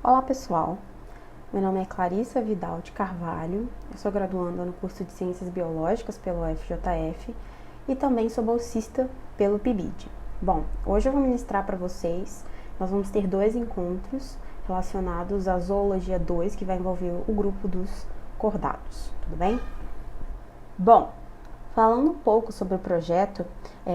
Olá pessoal, meu nome é Clarissa Vidal de Carvalho, eu sou graduanda no curso de Ciências Biológicas pelo UFJF e também sou bolsista pelo PIBID. Bom, hoje eu vou ministrar para vocês, nós vamos ter 2 encontros relacionados à Zoologia 2, que vai envolver o grupo dos cordados, tudo bem? Bom, falando um pouco sobre o projeto,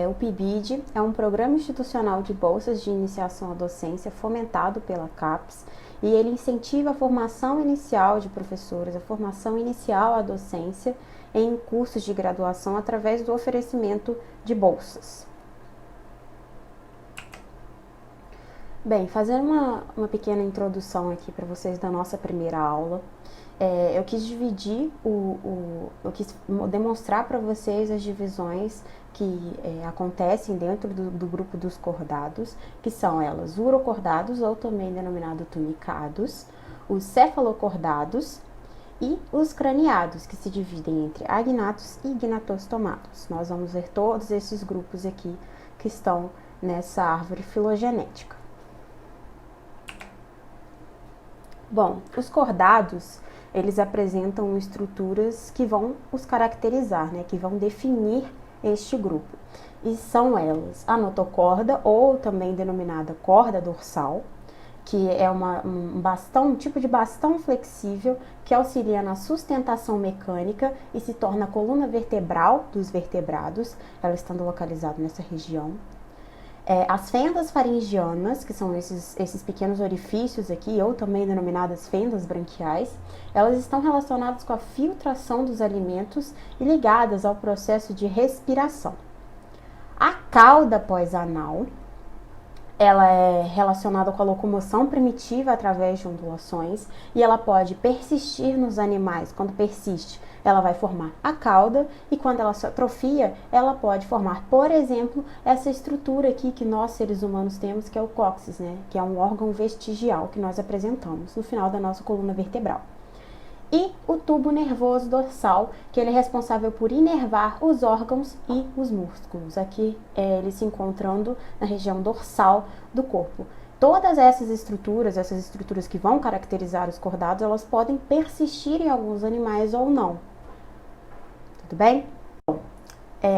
o PIBID é um programa institucional de bolsas de iniciação à docência fomentado pela CAPES e ele incentiva a formação inicial de professores, a formação inicial à docência em cursos de graduação através do oferecimento de bolsas. Bem, fazendo uma pequena introdução aqui para vocês da nossa primeira aula, eu quis dividir, eu quis demonstrar para vocês as divisões que acontecem dentro do grupo dos cordados, que são elas urocordados, ou também denominado tunicados, os cefalocordados e os craniados, que se dividem entre agnatos e gnatostomatos. Nós vamos ver todos esses grupos aqui que estão nessa árvore filogenética. Bom, os cordados, eles apresentam estruturas que vão os caracterizar, que vão definir este grupo. E são elas a notocorda, ou também denominada corda dorsal, que é um tipo de bastão flexível que auxilia na sustentação mecânica e se torna a coluna vertebral dos vertebrados, ela estando localizada nessa região. As fendas faringianas, que são esses pequenos orifícios aqui, ou também denominadas fendas branquiais, elas estão relacionadas com a filtração dos alimentos e ligadas ao processo de respiração. A cauda pós-anal, ela é relacionada com a locomoção primitiva através de ondulações e ela pode persistir nos animais. Quando persiste, ela vai formar a cauda e quando ela se atrofia, ela pode formar, por exemplo, essa estrutura aqui que nós seres humanos temos, que é o cóccix, que é um órgão vestigial que nós apresentamos no final da nossa coluna vertebral. E o tubo nervoso dorsal, que ele é responsável por inervar os órgãos e os músculos. Aqui ele se encontrando na região dorsal do corpo. Todas essas estruturas que vão caracterizar os cordados, elas podem persistir em alguns animais ou não. Tudo bem?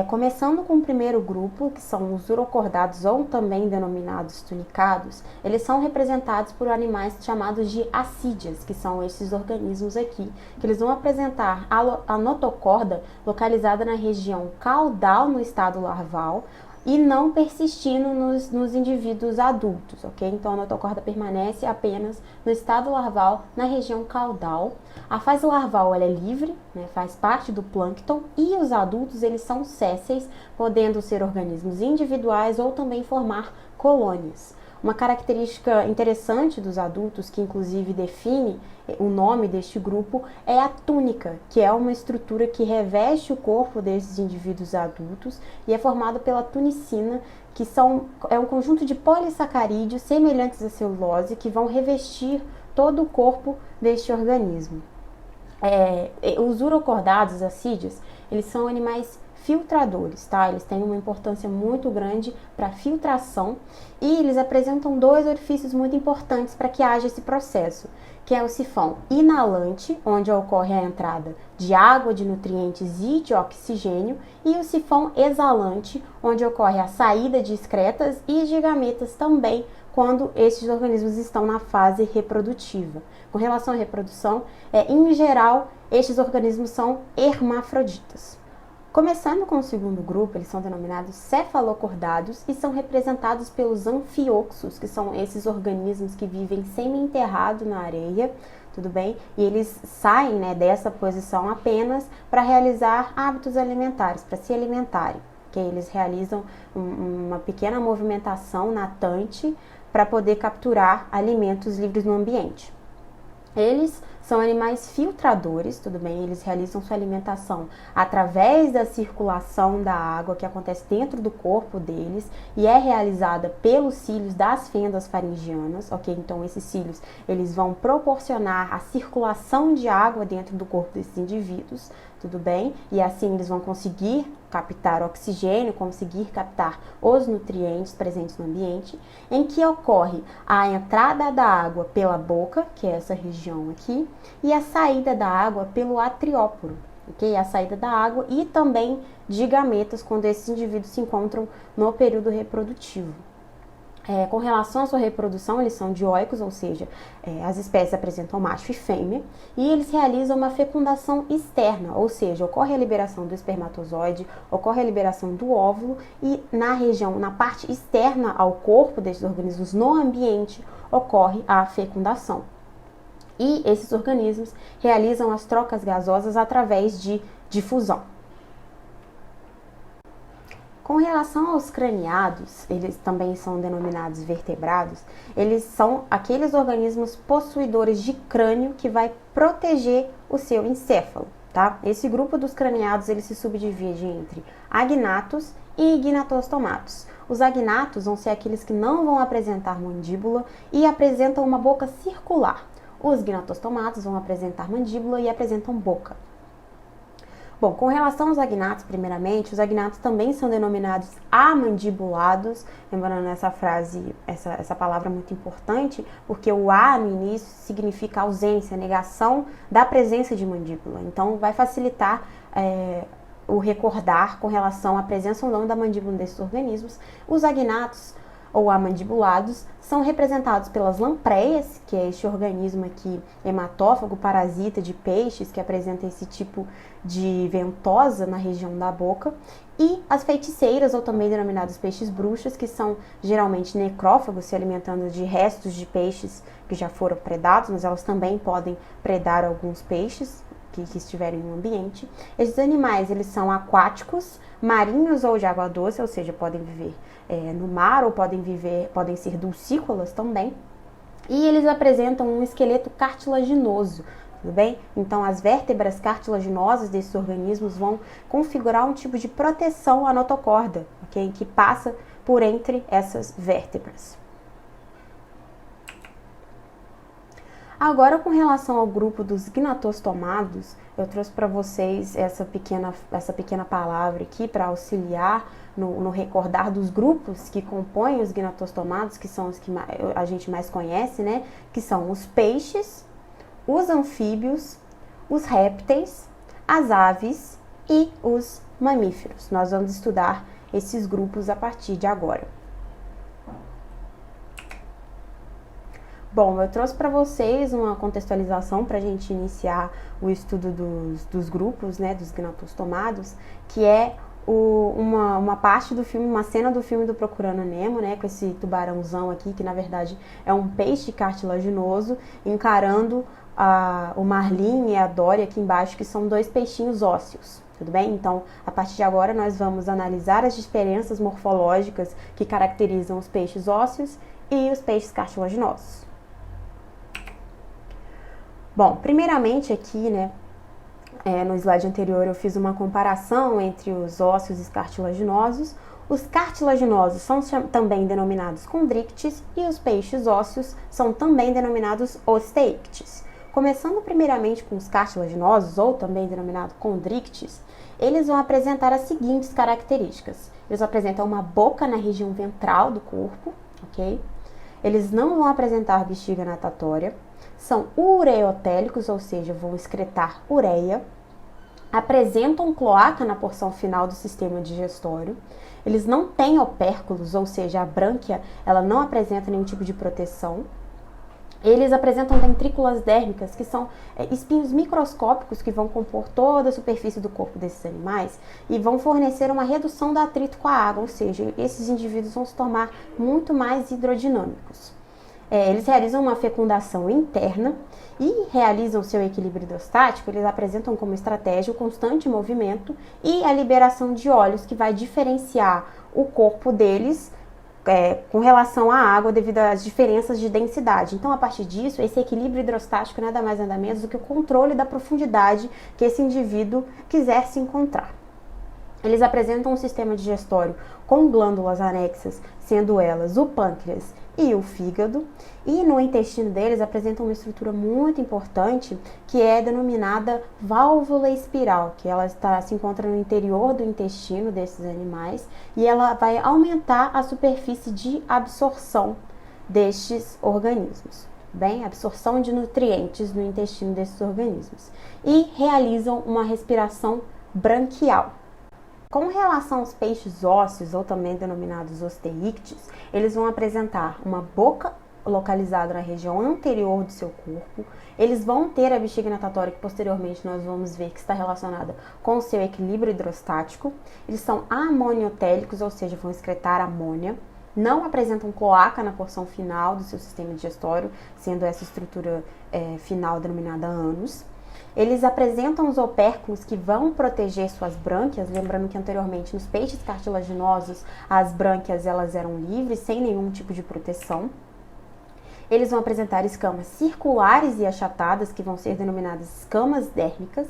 Começando com o primeiro grupo, que são os urocordados, ou também denominados tunicados, eles são representados por animais chamados de assídeas, que são esses organismos aqui, que eles vão apresentar a notocorda localizada na região caudal no estado larval, e não persistindo nos indivíduos adultos, ok? Então, a notocorda permanece apenas no estado larval, na região caudal. A fase larval ela é livre, faz parte do plâncton, e os adultos eles são sésseis, podendo ser organismos individuais ou também formar colônias. Uma característica interessante dos adultos, que inclusive define o nome deste grupo, é a túnica, que é uma estrutura que reveste o corpo desses indivíduos adultos e é formada pela tunicina, que é um conjunto de polissacarídeos semelhantes à celulose que vão revestir todo o corpo deste organismo. Os urocordados, assídeos, eles são animais filtradores, tá? Eles têm uma importância muito grande para filtração e eles apresentam 2 orifícios muito importantes para que haja esse processo, que é o sifão inalante, onde ocorre a entrada de água, de nutrientes e de oxigênio, e o sifão exalante, onde ocorre a saída de excretas e de gametas também, quando esses organismos estão na fase reprodutiva. Com relação à reprodução, em geral, estes organismos são hermafroditas. Começando com o segundo grupo, eles são denominados cefalocordados e são representados pelos anfioxos, que são esses organismos que vivem semi-enterrados na areia, tudo bem? E eles saem dessa posição apenas para realizar hábitos alimentares, para se alimentarem, que eles realizam uma pequena movimentação natante para poder capturar alimentos livres no ambiente. Eles São animais filtradores, tudo bem? Eles realizam sua alimentação através da circulação da água que acontece dentro do corpo deles e é realizada pelos cílios das fendas faringianas, ok? Então, esses cílios, eles vão proporcionar a circulação de água dentro do corpo desses indivíduos, tudo bem? E assim eles vão conseguir captar oxigênio, conseguir captar os nutrientes presentes no ambiente, em que ocorre a entrada da água pela boca, que é essa região aqui, e a saída da água pelo atrióporo, ok? A saída da água e também de gametas quando esses indivíduos se encontram no período reprodutivo. Com relação à sua reprodução, eles são dioicos, ou seja, as espécies apresentam macho e fêmea, e eles realizam uma fecundação externa, ou seja, ocorre a liberação do espermatozoide, ocorre a liberação do óvulo, e na parte externa ao corpo desses organismos, no ambiente, ocorre a fecundação. E esses organismos realizam as trocas gasosas através de difusão. Com relação aos craniados, eles também são denominados vertebrados, eles são aqueles organismos possuidores de crânio que vai proteger o seu encéfalo, tá? Esse grupo dos craniados, ele se subdivide entre agnatos e gnatostomatos. Os agnatos vão ser aqueles que não vão apresentar mandíbula e apresentam uma boca circular. Os gnatostomatos vão apresentar mandíbula e apresentam boca. Bom, com relação aos agnatos, primeiramente, os agnatos também são denominados amandibulados, lembrando essa frase, essa palavra muito importante, porque o A no início significa ausência, negação da presença de mandíbula. Então, vai facilitar o recordar com relação à presença ou não da mandíbula desses organismos. Os agnatos, ou amandibulados, são representados pelas lampreias, que é este organismo aqui hematófago, parasita de peixes, que apresenta esse tipo de ventosa na região da boca, e as feiticeiras, ou também denominados peixes bruxas, que são geralmente necrófagos, se alimentando de restos de peixes que já foram predados, mas elas também podem predar alguns peixes que estiverem no ambiente. Esses animais, eles são aquáticos, marinhos ou de água doce, ou seja, podem viver no mar ou podem ser dulcícolas também. E eles apresentam um esqueleto cartilaginoso, tudo bem? Então, as vértebras cartilaginosas desses organismos vão configurar um tipo de proteção à notocorda, ok? Que passa por entre essas vértebras. Agora, com relação ao grupo dos gnatostomados, eu trouxe para vocês essa pequena palavra aqui para auxiliar no recordar dos grupos que compõem os gnatostomados, que são os que a gente mais conhece, né? Que são os peixes, os anfíbios, os répteis, as aves e os mamíferos. Nós vamos estudar esses grupos a partir de agora. Bom, eu trouxe para vocês uma contextualização para a gente iniciar o estudo dos grupos, né, dos gnatostomados, que é uma parte do filme, uma cena do filme do Procurando Nemo, né, com esse tubarãozão aqui, que na verdade é um peixe cartilaginoso, encarando o marlim e a Dory aqui embaixo, que são dois peixinhos ósseos. Tudo bem? Então, a partir de agora, nós vamos analisar as diferenças morfológicas que caracterizam os peixes ósseos e os peixes cartilaginosos. Bom, primeiramente aqui, né, no slide anterior eu fiz uma comparação entre os ósseos e os cartilaginosos. Os cartilaginosos são também denominados condrictes e os peixes ósseos são também denominados osteictes. Começando primeiramente com os cartilaginosos, ou também denominados condrictes, eles vão apresentar as seguintes características. Eles apresentam uma boca na região ventral do corpo, ok? Eles não vão apresentar bexiga natatória. São ureotélicos, ou seja, vão excretar ureia, apresentam cloaca na porção final do sistema digestório, eles não têm opérculos, ou seja, a brânquia ela não apresenta nenhum tipo de proteção, eles apresentam dentrículas dérmicas, que são espinhos microscópicos que vão compor toda a superfície do corpo desses animais e vão fornecer uma redução do atrito com a água, ou seja, esses indivíduos vão se tornar muito mais hidrodinâmicos. Eles realizam uma fecundação interna e realizam seu equilíbrio hidrostático. Eles apresentam como estratégia o constante movimento e a liberação de óleos, que vai diferenciar o corpo deles com relação à água devido às diferenças de densidade. Então, a partir disso, esse equilíbrio hidrostático nada mais nada menos do que o controle da profundidade que esse indivíduo quiser se encontrar. Eles apresentam um sistema digestório com glândulas anexas, sendo elas o pâncreas e o fígado, e no intestino deles apresentam uma estrutura muito importante que é denominada válvula espiral, que ela se encontra no interior do intestino desses animais e ela vai aumentar a superfície de absorção destes organismos. Bem, absorção de nutrientes no intestino desses organismos, e realizam uma respiração branquial. Com relação aos peixes ósseos, ou também denominados osteíctes, eles vão apresentar uma boca localizada na região anterior do seu corpo. Eles vão ter a bexiga natatória, que posteriormente nós vamos ver que está relacionada com o seu equilíbrio hidrostático. Eles são amoniotélicos, ou seja, vão excretar amônia. Não apresentam cloaca na porção final do seu sistema digestório, sendo essa estrutura final denominada ânus. Eles apresentam os opérculos que vão proteger suas brânquias, lembrando que anteriormente nos peixes cartilaginosos as brânquias elas eram livres, sem nenhum tipo de proteção. Eles vão apresentar escamas circulares e achatadas, que vão ser denominadas escamas dérmicas,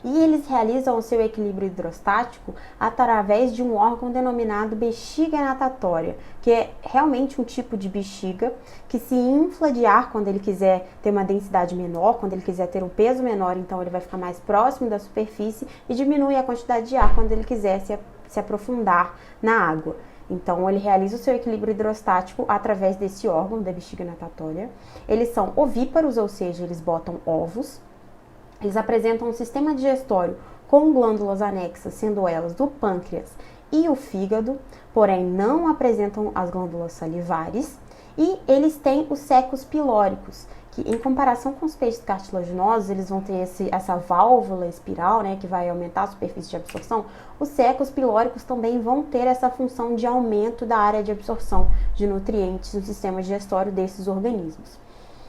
e eles realizam o seu equilíbrio hidrostático através de um órgão denominado bexiga natatória, que é realmente um tipo de bexiga que se infla de ar quando ele quiser ter uma densidade menor, quando ele quiser ter um peso menor, então ele vai ficar mais próximo da superfície, e diminui a quantidade de ar quando ele quiser se aprofundar na água. Então, ele realiza o seu equilíbrio hidrostático através desse órgão da bexiga natatória. Eles são ovíparos, ou seja, eles botam ovos. Eles apresentam um sistema digestório com glândulas anexas, sendo elas do pâncreas e o fígado, porém não apresentam as glândulas salivares. E eles têm os secos pilóricos, que em comparação com os peixes cartilaginosos, eles vão ter essa válvula espiral, né, que vai aumentar a superfície de absorção. Os secos pilóricos também vão ter essa função de aumento da área de absorção de nutrientes no sistema digestório desses organismos.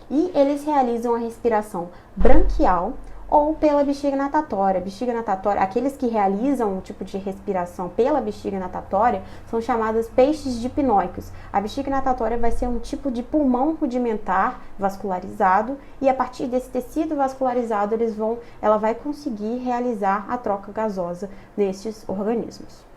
E eles realizam a respiração branquial, ou pela bexiga natatória. Bexiga natatória, aqueles que realizam um tipo de respiração pela bexiga natatória são chamados peixes dipnóicos. A bexiga natatória vai ser um tipo de pulmão rudimentar vascularizado, e a partir desse tecido vascularizado ela vai conseguir realizar a troca gasosa nestes organismos.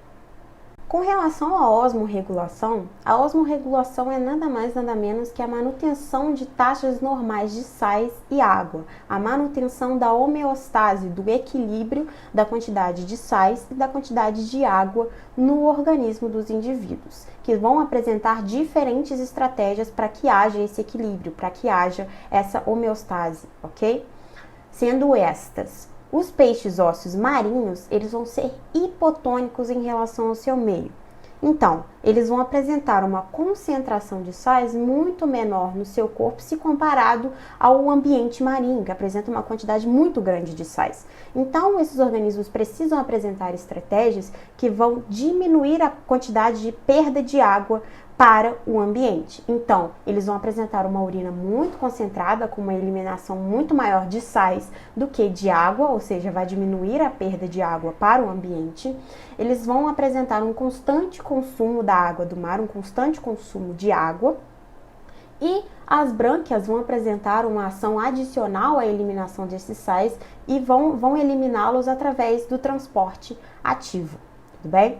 Com relação à osmorregulação, a osmorregulação é nada mais nada menos que a manutenção de taxas normais de sais e água, a manutenção da homeostase, do equilíbrio da quantidade de sais e da quantidade de água no organismo dos indivíduos, que vão apresentar diferentes estratégias para que haja esse equilíbrio, para que haja essa homeostase, ok? Sendo estas: os peixes ósseos marinhos, eles vão ser hipotônicos em relação ao seu meio. Então, eles vão apresentar uma concentração de sais muito menor no seu corpo se comparado ao ambiente marinho, que apresenta uma quantidade muito grande de sais. Então, esses organismos precisam apresentar estratégias que vão diminuir a quantidade de perda de água para o ambiente. Então, eles vão apresentar uma urina muito concentrada, com uma eliminação muito maior de sais do que de água, ou seja, vai diminuir a perda de água para o ambiente. Eles vão apresentar um constante consumo da água do mar, um constante consumo de água. E as brânquias vão apresentar uma ação adicional à eliminação desses sais e vão eliminá-los através do transporte ativo, tudo bem?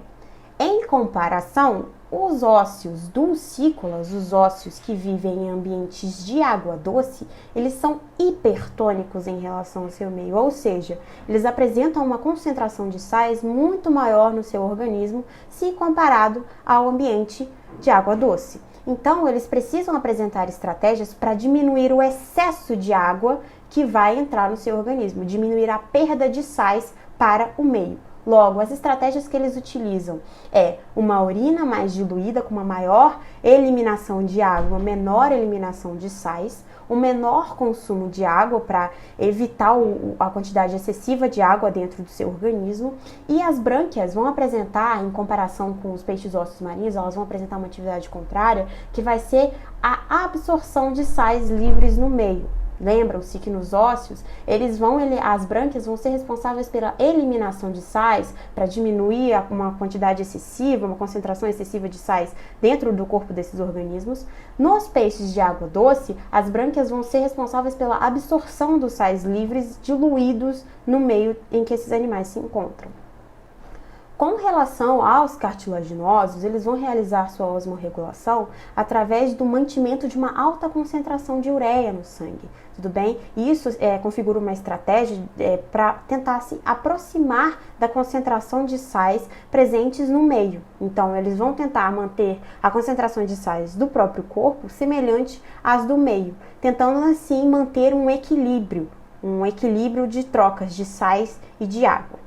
Em comparação, os ósseos dulcícolas, os ósseos que vivem em ambientes de água doce, eles são hipertônicos em relação ao seu meio, ou seja, eles apresentam uma concentração de sais muito maior no seu organismo se comparado ao ambiente de água doce. Então, eles precisam apresentar estratégias para diminuir o excesso de água que vai entrar no seu organismo, diminuir a perda de sais para o meio. Logo, as estratégias que eles utilizam é uma urina mais diluída, com uma maior eliminação de água, menor eliminação de sais, um menor consumo de água para evitar a quantidade excessiva de água dentro do seu organismo. E as brânquias vão apresentar, em comparação com os peixes ósseos marinhos, elas vão apresentar uma atividade contrária, que vai ser a absorção de sais livres no meio. Lembram-se que nos ósseos, as brânquias vão ser responsáveis pela eliminação de sais, para diminuir uma quantidade excessiva, uma concentração excessiva de sais dentro do corpo desses organismos. Nos peixes de água doce, as brânquias vão ser responsáveis pela absorção dos sais livres diluídos no meio em que esses animais se encontram. Com relação aos cartilaginosos, eles vão realizar sua osmorregulação através do mantimento de uma alta concentração de ureia no sangue, tudo bem? E isso configura uma estratégia para tentar se aproximar da concentração de sais presentes no meio. Então, eles vão tentar manter a concentração de sais do próprio corpo semelhante às do meio, tentando assim manter um equilíbrio de trocas de sais e de água.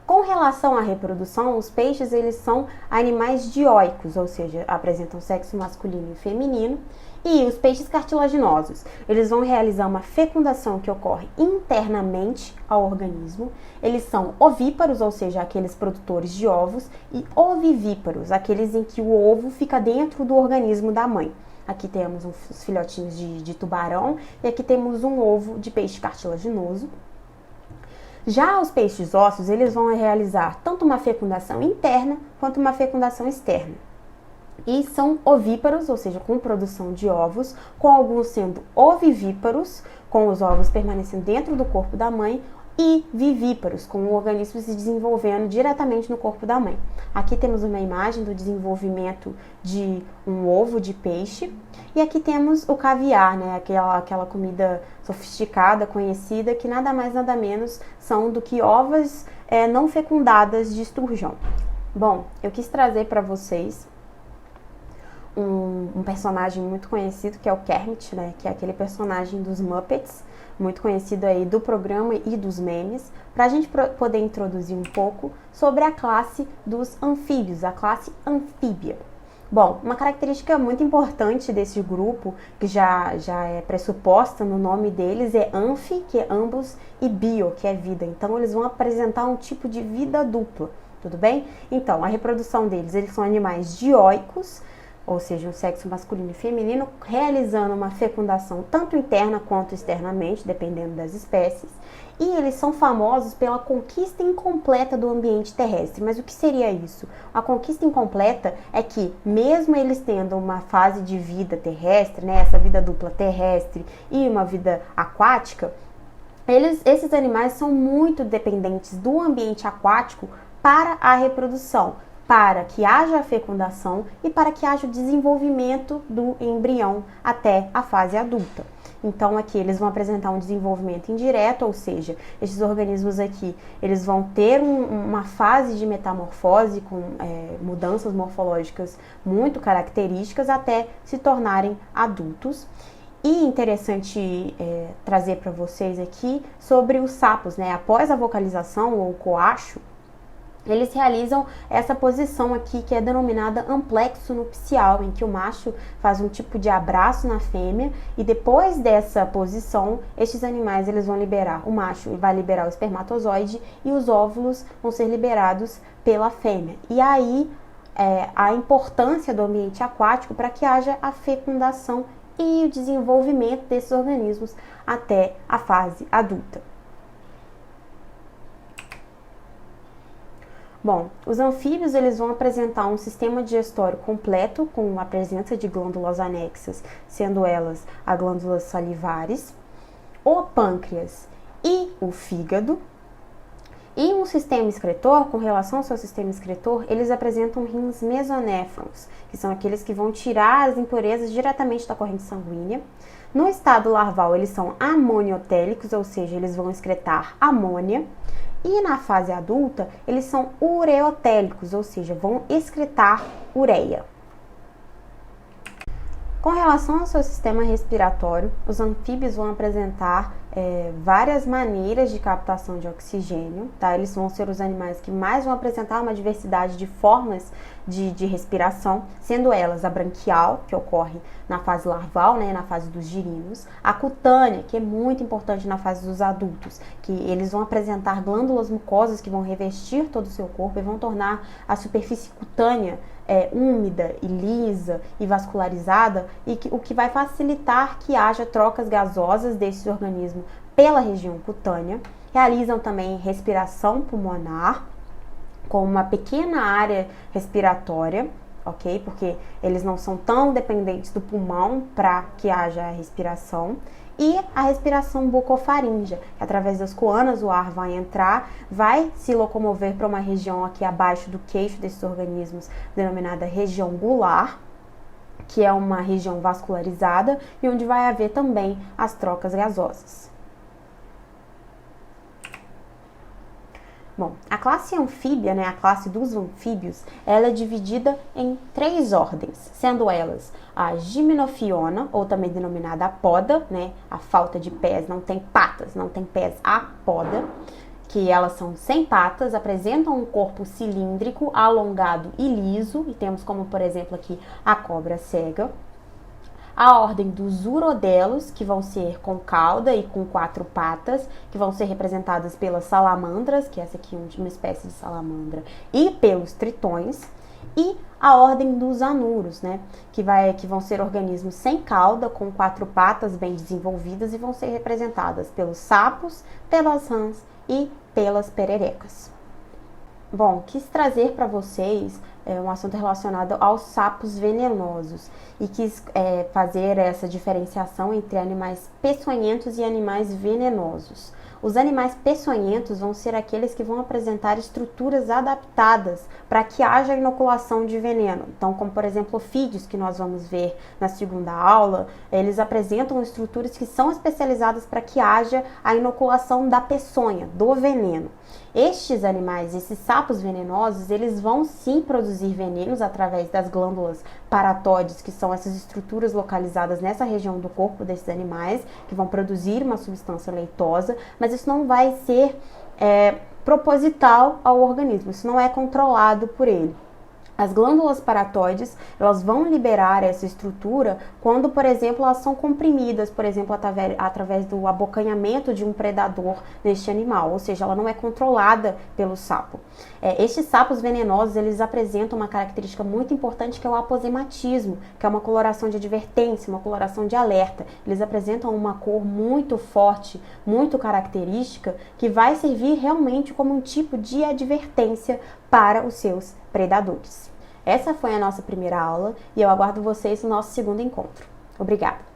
Com relação à reprodução, os peixes eles são animais dioicos, ou seja, apresentam sexo masculino e feminino. E os peixes cartilaginosos, eles vão realizar uma fecundação que ocorre internamente ao organismo. Eles são ovíparos, ou seja, aqueles produtores de ovos, e ovivíparos, aqueles em que o ovo fica dentro do organismo da mãe. Aqui temos os filhotinhos de tubarão e aqui temos um ovo de peixe cartilaginoso. Já os peixes ósseos, eles vão realizar tanto uma fecundação interna quanto uma fecundação externa. E são ovíparos, ou seja, com produção de ovos, com alguns sendo ovivíparos, com os ovos permanecendo dentro do corpo da mãe, e vivíparos, com o organismo se desenvolvendo diretamente no corpo da mãe. Aqui temos uma imagem do desenvolvimento de um ovo de peixe. E aqui temos o caviar, né? Aquela comida sofisticada, conhecida, que nada mais nada menos são do que ovas não fecundadas de esturjão. Bom, eu quis trazer para vocês um personagem muito conhecido, que é o Kermit, né? Que é aquele personagem dos Muppets, muito conhecido aí do programa e dos memes, para a gente poder introduzir um pouco sobre a classe dos anfíbios, a classe anfíbia. Bom, uma característica muito importante desse grupo, que já é pressuposta no nome deles, é anfi, que é ambos, e bio, que é vida. Então, eles vão apresentar um tipo de vida dupla, tudo bem? Então, a reprodução deles, eles são animais dioicos, ou seja, um sexo masculino e feminino, realizando uma fecundação tanto interna quanto externamente, dependendo das espécies. E eles são famosos pela conquista incompleta do ambiente terrestre. Mas o que seria isso? A conquista incompleta é que, mesmo eles tendo uma fase de vida terrestre, né, essa vida dupla terrestre e uma vida aquática, esses animais são muito dependentes do ambiente aquático para a reprodução, para que haja a fecundação e para que haja o desenvolvimento do embrião até a fase adulta. Então, aqui eles vão apresentar um desenvolvimento indireto, ou seja, esses organismos aqui, eles vão ter uma fase de metamorfose com mudanças morfológicas muito características até se tornarem adultos. E interessante trazer para vocês aqui sobre os sapos, né? Após a vocalização ou coacho, eles realizam essa posição aqui que é denominada amplexo nupcial, em que o macho faz um tipo de abraço na fêmea e depois dessa posição, estes animais eles vão liberar, o macho vai liberar o espermatozoide e os óvulos vão ser liberados pela fêmea. E aí a importância do ambiente aquático para que haja a fecundação e o desenvolvimento desses organismos até a fase adulta. Bom, os anfíbios eles vão apresentar um sistema digestório completo com a presença de glândulas anexas, sendo elas as glândulas salivares, o pâncreas e o fígado. E um sistema excretor, com relação ao seu sistema excretor, eles apresentam rins mesonéfrons, que são aqueles que vão tirar as impurezas diretamente da corrente sanguínea. No estado larval, eles são amoniotélicos, ou seja, eles vão excretar amônia. E na fase adulta, eles são ureotélicos, ou seja, vão excretar ureia. Com relação ao seu sistema respiratório, os anfíbios vão apresentar várias maneiras de captação de oxigênio, tá? Eles vão ser os animais que mais vão apresentar uma diversidade de formas de respiração, sendo elas a branquial, que ocorre na fase larval, né, na fase dos girinos, a cutânea, que é muito importante na fase dos adultos, que eles vão apresentar glândulas mucosas que vão revestir todo o seu corpo e vão tornar a superfície cutânea úmida e lisa e vascularizada, o que vai facilitar que haja trocas gasosas desses organismos pela região cutânea. Realizam também respiração pulmonar, com uma pequena área respiratória, ok? Porque eles não são tão dependentes do pulmão para que haja a respiração. E a respiração bucofaríngea, que através das coanas o ar vai entrar, vai se locomover para uma região aqui abaixo do queixo desses organismos, denominada região gular, que é uma região vascularizada e onde vai haver também as trocas gasosas. Bom, a classe anfíbia, né, a classe dos anfíbios, ela é dividida em 3 ordens, sendo elas a Gymnophiona, ou também denominada apoda, né, a falta de pés, não tem patas, não tem pés, apoda, que elas são sem patas, apresentam um corpo cilíndrico, alongado e liso, e temos como, por exemplo, aqui a cobra cega. A ordem dos urodelos, que vão ser com cauda e com 4 patas, que vão ser representadas pelas salamandras, que essa aqui é uma espécie de salamandra, e pelos tritões. E a ordem dos anuros, né, que vão ser organismos sem cauda, com 4 patas bem desenvolvidas e vão ser representadas pelos sapos, pelas rãs e pelas pererecas. Bom, quis trazer para vocês um assunto relacionado aos sapos venenosos e quis fazer essa diferenciação entre animais peçonhentos e animais venenosos. Os animais peçonhentos vão ser aqueles que vão apresentar estruturas adaptadas para que haja inoculação de veneno. Então, como por exemplo, ofídeos, que nós vamos ver na segunda aula, eles apresentam estruturas que são especializadas para que haja a inoculação da peçonha, do veneno. Estes animais, esses sapos venenosos, eles vão sim produzir venenos através das glândulas paratóides, que são essas estruturas localizadas nessa região do corpo desses animais, que vão produzir uma substância leitosa, mas isso não vai ser proposital ao organismo, isso não é controlado por ele. As glândulas paratóides, elas vão liberar essa estrutura quando, por exemplo, elas são comprimidas, por exemplo, através do abocanhamento de um predador neste animal, ou seja, ela não é controlada pelo sapo. Estes sapos venenosos, eles apresentam uma característica muito importante, que é o aposematismo, que é uma coloração de advertência, uma coloração de alerta. Eles apresentam uma cor muito forte, muito característica, que vai servir realmente como um tipo de advertência para os seus predadores. Essa foi a nossa primeira aula e eu aguardo vocês no nosso segundo encontro. Obrigada!